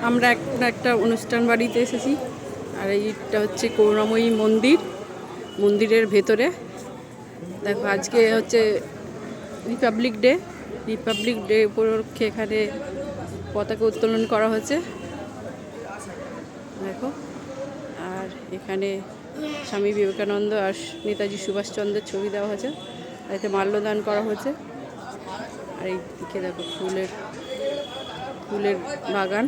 আমরা একটা অনুষ্ঠান বাড়িতে এসেছি, আর এইটা হচ্ছে করুণাময়ী মন্দির। মন্দিরের ভেতরে দেখো, আজকে হচ্ছে রিপাবলিক ডে উপলক্ষে এখানে পতাকা উত্তোলন করা হয়েছে দেখো। আর এখানে স্বামী বিবেকানন্দ আর নেতাজি সুভাষচন্দ্রের ছবি দেওয়া হয়েছে, এতে মাল্যদান করা হয়েছে। আর এই দিকে দেখো ফুলের বাগান।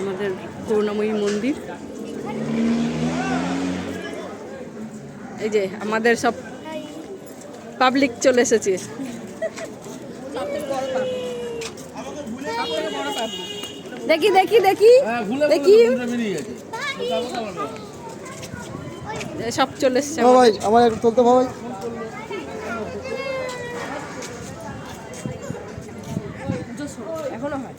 আমাদের করুণাময়ী মন্দির। এই যে আমাদের সব পাবলিক চলে এসেছে। দেখি দেখি দেখি দেখি সব চলে এসেছে। ভাই আমার একটু তুলতে ভাই। এখনো হয়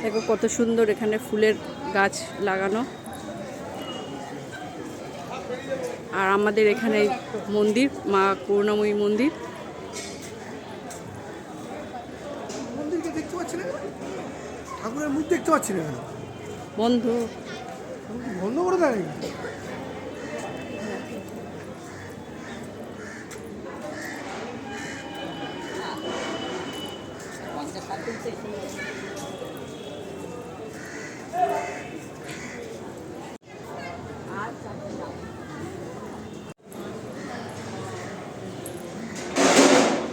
দেখো কত সুন্দর এখানে ফুলের গাছ লাগানো। আর আমাদের এখানে মন্দির, মা করুণাময়ী মন্দির। দেখতে পাচ্ছি না, ঠাকুরের মুখ দেখতে পাচ্ছি না, বন্ধ বন্ধ করে দেয়।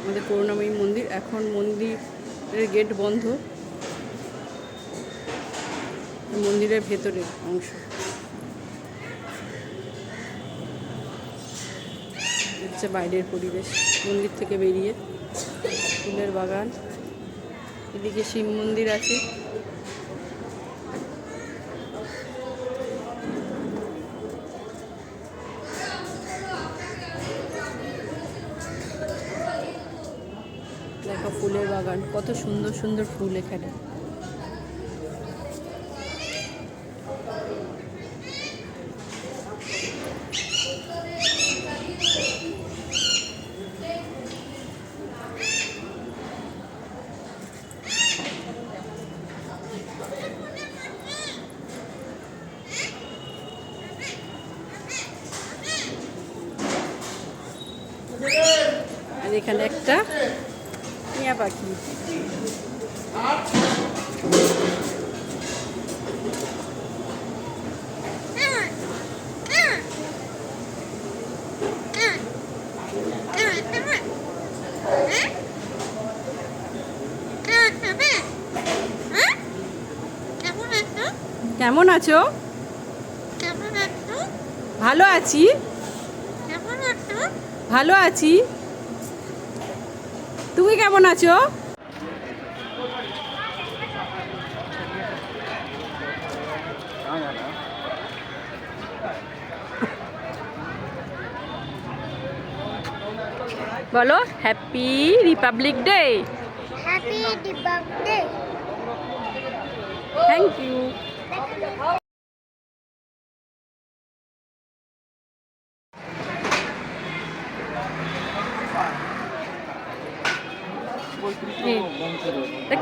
আমাদের করুণাময়ী মন্দির, এখন মন্দিরের গেট বন্ধ। মন্দিরের ভেতরের অংশ হচ্ছে বাইরের পরিবেশ। মন্দির থেকে বেরিয়ে ফুলের বাগান, এদিকে শিব মন্দির আছে। দেখো ফুলের বাগান, কত সুন্দর সুন্দর ফুল এখানে। আর এখানে একটা টিয়া পাখি। কেমন আছো? ভালো আছি, ভালো আছি। তুমি কেমন আছো? বলো happy republic day. Happy republic day. Thank you.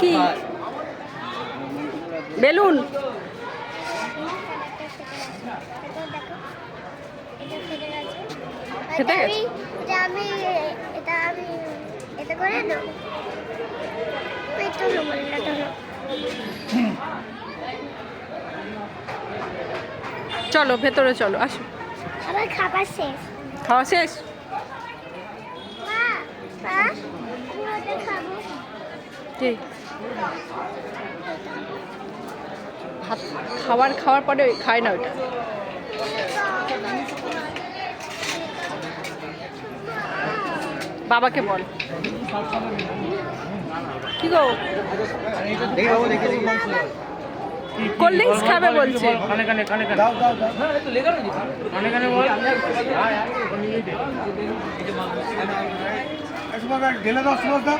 কি বেলুন? খেতে গেছে? আমি এটা করে দাও। চলো ভেতরে চলো, আসো। আমার খাবার শেষ। খাওয়া শেষ? ঠিক। ভাত খাওয়ার পরে খায় না ওটা। বাবাকে বল। কি গো কোল্ড ড্রিঙ্কস খাবে বলছে। কানে কানে কানে কানে দাও দাও দাও কানে কানে বল সুভাষ ঢেলে দাও সুভাষ দাও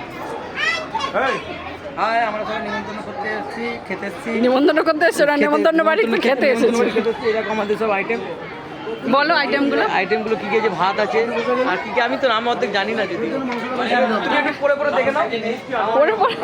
হ্যাঁ আমরা সবাই নিমন্ত্রণ করতে এসেছি, খেতে এসেছি, নিমন্ত্রণ করতে এসছো না নেমন্তন্ন বাড়িতে খেতে এসেছো? খেতে এসেছি। এরকম আমাদের সব আইটেম, বলো আইটেমগুলো। আইটেমগুলো কি কি আছে, ভাত আছে আর কি কি আমি তো নাম অর্ধেক জানি না, যদি তুমি একটু পরে পরে দেখে নাও। পরে পরে